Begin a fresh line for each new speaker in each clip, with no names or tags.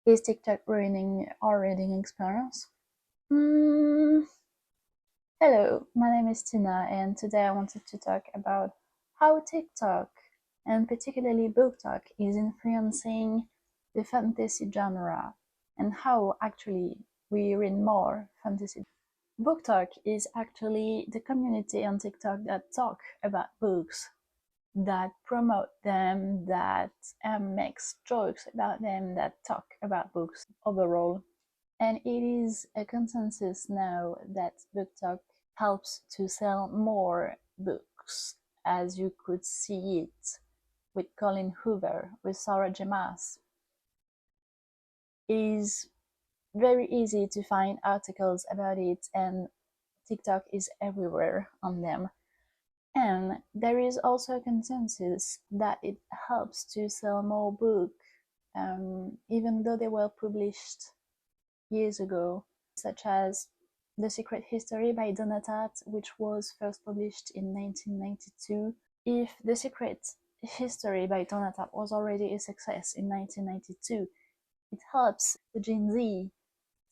Is TikTok ruining our reading experience? Mm, Hello, my name is Tina, and today I wanted to talk about how TikTok, and particularly BookTok, is influencing the fantasy genre and how actually we read more fantasy. BookTok is actually the community on TikTok that talk about books, that promote them, that makes jokes about them, that talk about books overall. And it is a consensus now that BookTok helps to sell more books, as you could see it with Colin Hoover, with Sarah J. Maas. It is very easy to find articles about it, and TikTok is everywhere on them. And there is also a consensus that it helps to sell more books, even though they were published years ago, such as The Secret History by Donna Tartt, which was first published in 1992. If The Secret History by Donna Tartt was already a success in 1992, it helps the Gen Z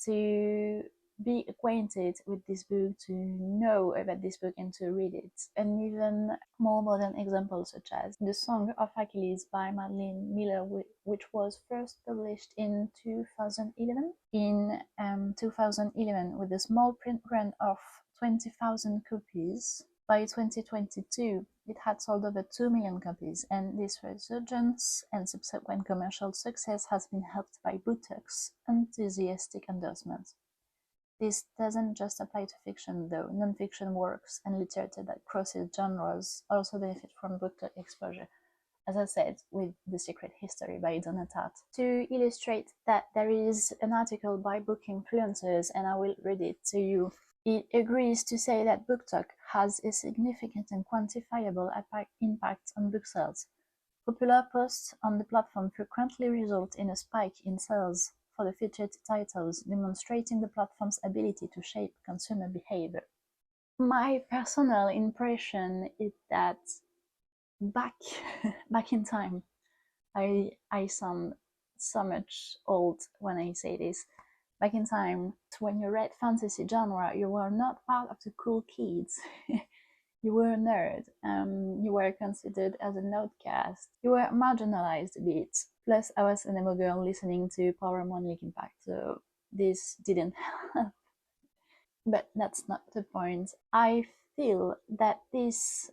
to be acquainted with this book, to know about this book and to read it. And even more modern examples such as The Song of Achilles by Madeline Miller, which was first published in 2011. In 2011, with a small print run of 20,000 copies, by 2022, it had sold over 2 million copies, and this resurgence and subsequent commercial success has been helped by BookTok's enthusiastic endorsement. This doesn't just apply to fiction, though. Non-fiction works and literature that crosses genres also benefit from BookTok exposure, as I said, with The Secret History by Donna Tartt. To illustrate that, there is an article by book influencers, and I will read it to you. It agrees to say that BookTok has a significant and quantifiable impact on book sales. Popular posts on the platform frequently result in a spike in sales for the featured titles, demonstrating the platform's ability to shape consumer behavior. My personal impression is that back in time, I sound so much old when I say this. Back in time, when you read fantasy genre, you were not part of the cool kids. You were a nerd. You were considered as an outcast. You were marginalized a bit. Plus, I was an emo girl listening to Power Linkin Park, so this didn't help. But that's not the point. I feel that this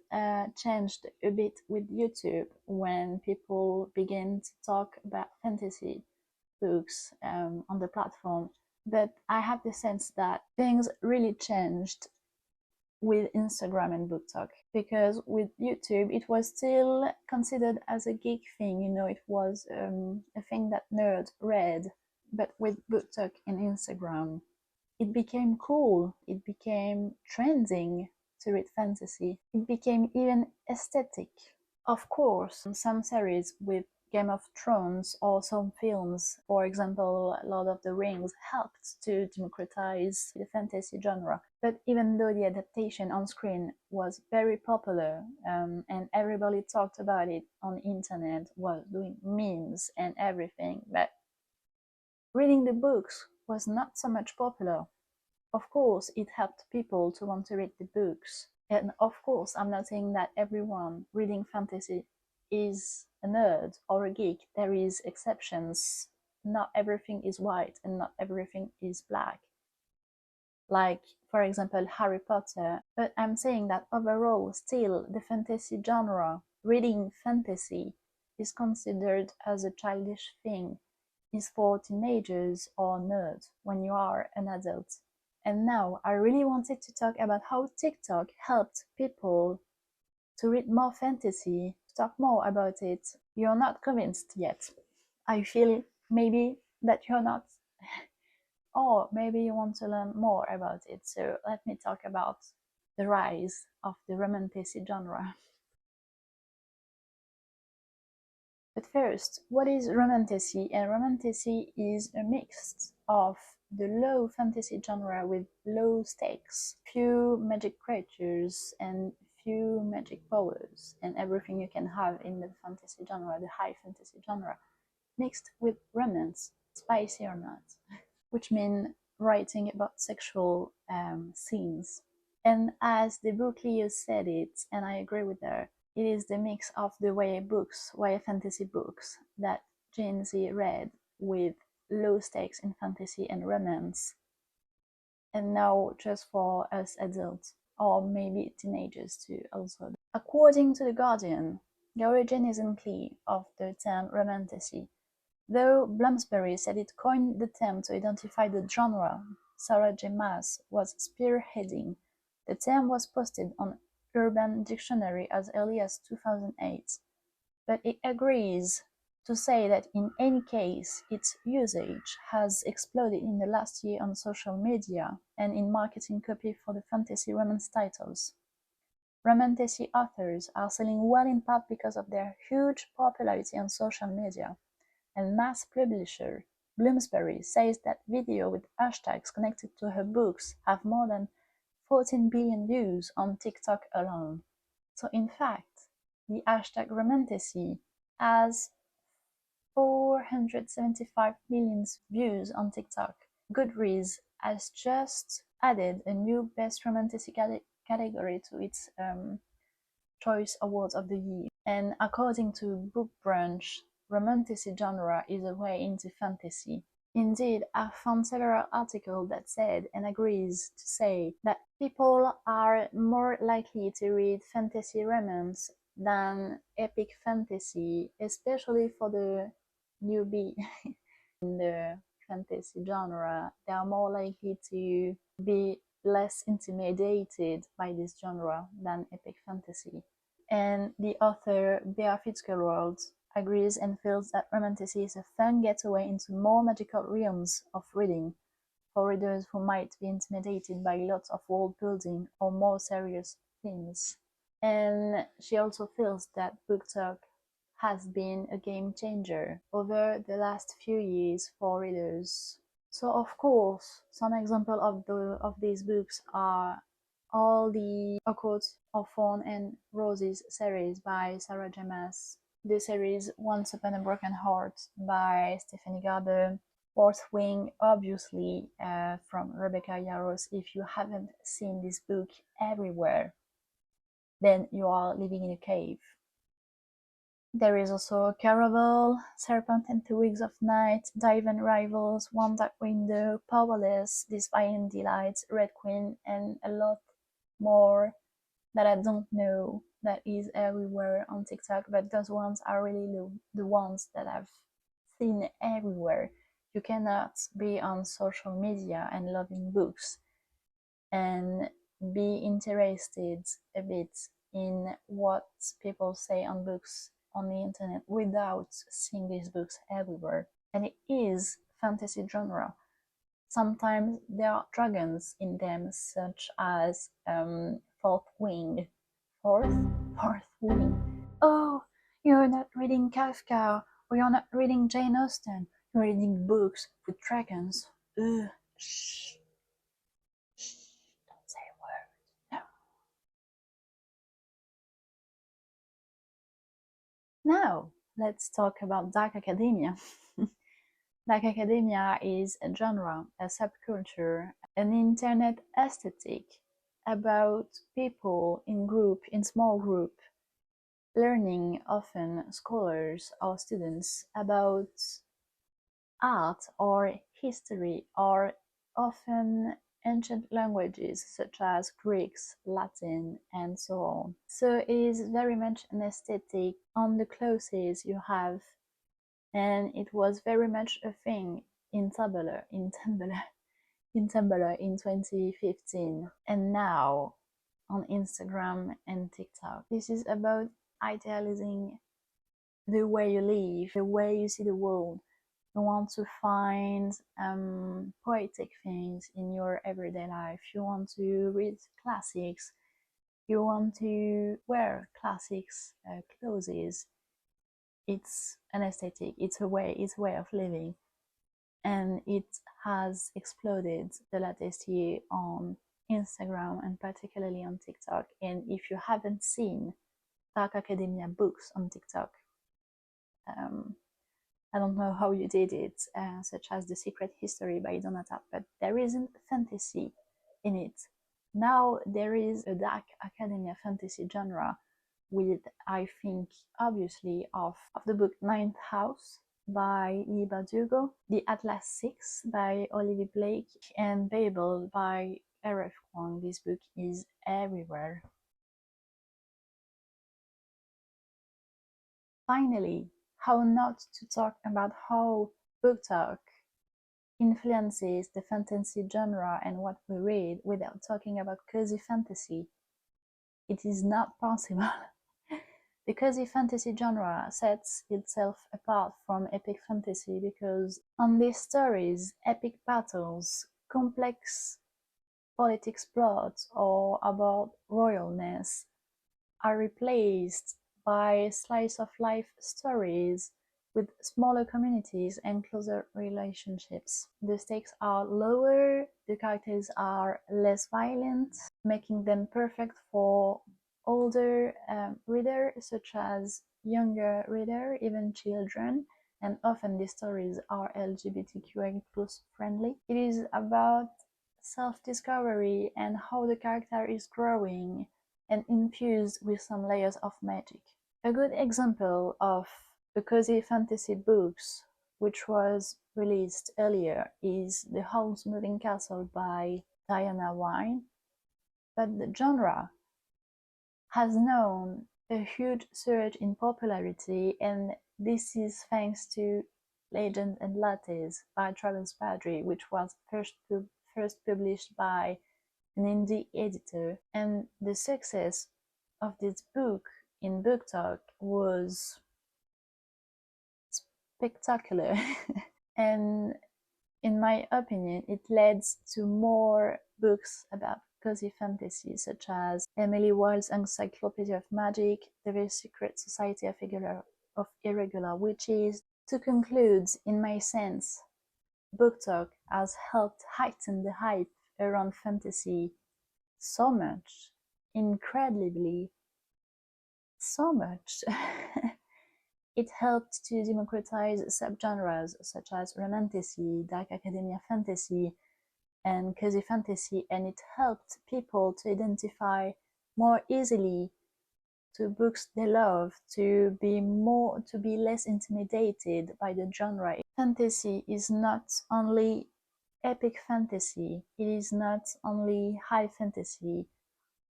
changed a bit with YouTube when people began to talk about fantasy books on the platform. But I have the sense that things really changed with Instagram and BookTok, because with YouTube it was still considered as a geek thing, it was a thing that nerds read. But with BookTok and Instagram, it became cool, it became trending to read fantasy, it became even aesthetic. Of course, some series with Game of Thrones or some films, for example Lord of the Rings, helped to democratize the fantasy genre. But even though the adaptation on screen was very popular, and everybody talked about it on the internet, was doing memes and everything, but reading the books was not so much popular. Of course, it helped people to want to read the books. And of course, I'm not saying that everyone reading fantasy is a nerd or a geek. There is exceptions. Not everything is white and not everything is black. Like, for example, Harry Potter. But I'm saying that overall, still, the fantasy genre, reading fantasy, is considered as a childish thing, is for teenagers or nerds when you are an adult. And now I really wanted to talk about how TikTok helped people to read more fantasy, to talk more about it. You're not convinced yet. I feel maybe that you're not, or maybe you want to learn more about it. So let me talk about the rise of the romantasy genre. But first, what is romantasy? And romantasy is a mix of the low fantasy genre with low stakes, few magic creatures and few magic powers, and everything you can have in the fantasy genre, the high fantasy genre, mixed with romance. spicy or not, which mean writing about sexual scenes. And as the book Leo said it, and I agree with her, it is the mix of the YA fantasy books that Gen Z read with low stakes in fantasy and romance, and now just for us adults, or maybe teenagers too also. According to The Guardian, the origin is unclear of the term romantasy, though Bloomsbury said it coined the term to identify the genre Sarah J. Maas was spearheading. The term was posted on Urban Dictionary as early as 2008, but it agrees to say that in any case, its usage has exploded in the last year on social media and in marketing copy for the fantasy romance titles. Romantasy authors are selling well in part because of their huge popularity on social media, and mass publisher Bloomsbury says that videos with hashtags connected to her books have more than 14 billion views on TikTok alone. So in fact, the hashtag romantasy has 475 million views on TikTok. Goodreads has just added a new Best Romantasy category to its Choice Awards of the Year. And according to Book Brunch, romantasy genre is a way into fantasy. Indeed, I found several articles that said and agrees to say that people are more likely to read fantasy romance than epic fantasy, especially for the newbie in the fantasy genre. They are more likely to be less intimidated by this genre than epic fantasy. And the author Bea Fitzgerald agrees and feels that romantasy is a fun getaway into more magical realms of reading for readers who might be intimidated by lots of world building or more serious themes. And she also feels that BookTok has been a game changer over the last few years for readers. So of course, some examples of these books are all the A Court of Thorn and Roses series by Sarah J. Maas, the series Once Upon a Broken Heart by Stephanie Garber, Fourth Wing, obviously, from Rebecca Yarros. If you haven't seen this book everywhere, then you are living in a cave. There is also Caravel, Serpent and 2 Weeks of Night, Dive Rivals, One Dark Window, Powerless, This Violent Delight, Red Queen, and a lot more that I don't know that is everywhere on TikTok, but those ones are really the ones that I've seen everywhere. You cannot be on social media and loving books and be interested a bit in what people say on books on the internet without seeing these books everywhere. And it is fantasy genre. Sometimes there are dragons in them, such as Fourth Wing. Fourth Wing. Oh, you're not reading Kafka, or you're not reading Jane Austen. You're reading books with dragons. Ugh. Shh. Shh. Don't say a word. No. Now, let's talk about dark academia. Dark academia is a genre, a subculture, an internet aesthetic about people in small group, learning, often scholars or students, about art or history, or often ancient languages such as Greeks, Latin, and so on. So it is very much an aesthetic on the clothes you have, and it was very much a thing in Tumblr in 2015, and now on Instagram and TikTok. This is about idealizing the way you live, the way you see the world. You want to find poetic things in your everyday life. You want to read classics. You want to wear classics clothes. It's an aesthetic. It's a way of living, and it has exploded the latest year on Instagram and particularly on TikTok. And if you haven't seen Dark Academia books on TikTok, I don't know how you did it, such as The Secret History by Donata, but there isn't fantasy in it. Now there is a dark academia fantasy genre with, I think, obviously, of the book Ninth House by Lee Bardugo, The Atlas Six by Olivia Blake, and Babel by R.F. Kuang. This book is everywhere. Finally, how not to talk about how book talk influences the fantasy genre and what we read without talking about cozy fantasy. It is not possible. The cozy fantasy genre sets itself apart from epic fantasy because on these stories, epic battles, complex politics plots, or about royalness are replaced by slice of life stories with smaller communities and closer relationships. The stakes are lower, the characters are less violent, making them perfect for older readers such as younger reader, even children, and often these stories are LGBTQI plus friendly. It is about self-discovery and how the character is growing and infused with some layers of magic. A good example of the cozy fantasy books which was released earlier is The House Moving Castle by Diana Wynne, but the genre has known a huge surge in popularity, and this is thanks to Legends and Lattes by Travis Badry, which was first published by an indie editor, and the success of this book in Book Talk was spectacular. And in my opinion, it led to more books about cozy fantasy, such as Emily Wilde's Encyclopedia of Magic, The Very Secret Society of Irregular Witches. To conclude, in my sense, Book Talk has helped heighten the hype around fantasy so much, incredibly, so much. It helped to democratize subgenres such as romantasy, dark academia fantasy, and cozy fantasy, and it helped people to identify more easily to books they love, to be less intimidated by the genre. Fantasy is not only epic fantasy, it is not only high fantasy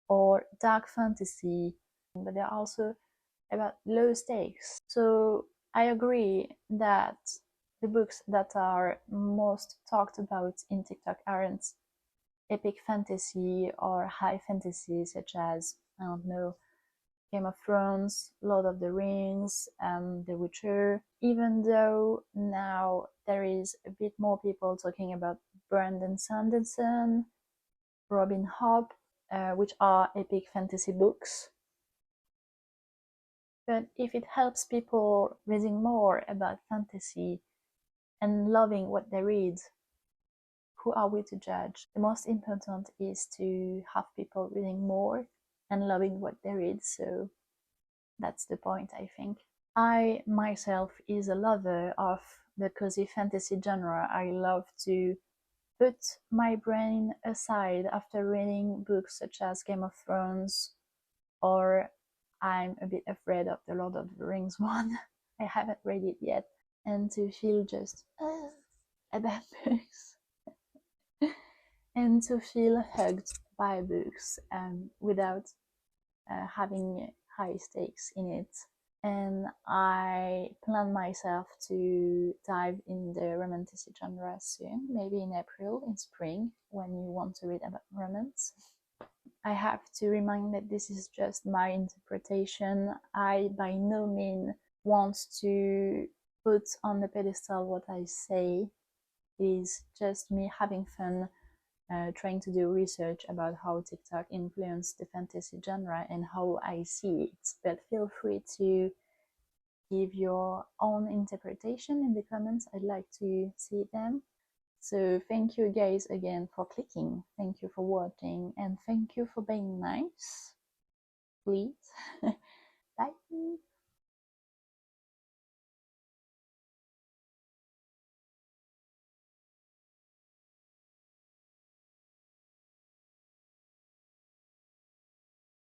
or dark fantasy, but they're also about low stakes. So I agree that the books that are most talked about in TikTok aren't epic fantasy or high fantasy, such as, I don't know, Game of Thrones, Lord of the Rings, The Witcher, even though now there is a bit more people talking about Brandon Sanderson, Robin Hobb, which are epic fantasy books. But if it helps people reading more about fantasy and loving what they read, who are we to judge? The most important is to have people reading more and loving what they read, so that's the point, I think. I myself is a lover of the cozy fantasy genre. I love to put my brain aside after reading books such as Game of Thrones, or I'm a bit afraid of the Lord of the Rings one. I haven't read it yet, and to feel just about books and to feel hugged by books without having high stakes in it. And I plan myself to dive in the romantasy genre soon, maybe in April, in spring, when you want to read about romance. I have to remind that this is just my interpretation. I by no means want to put on the pedestal what I say. It is just me having fun, trying to do research about how TikTok influenced the fantasy genre and how I see it. But feel free to give your own interpretation in the comments. I'd like to see them. So thank you guys again for clicking. Thank you for watching, and thank you for being nice. Please. Bye.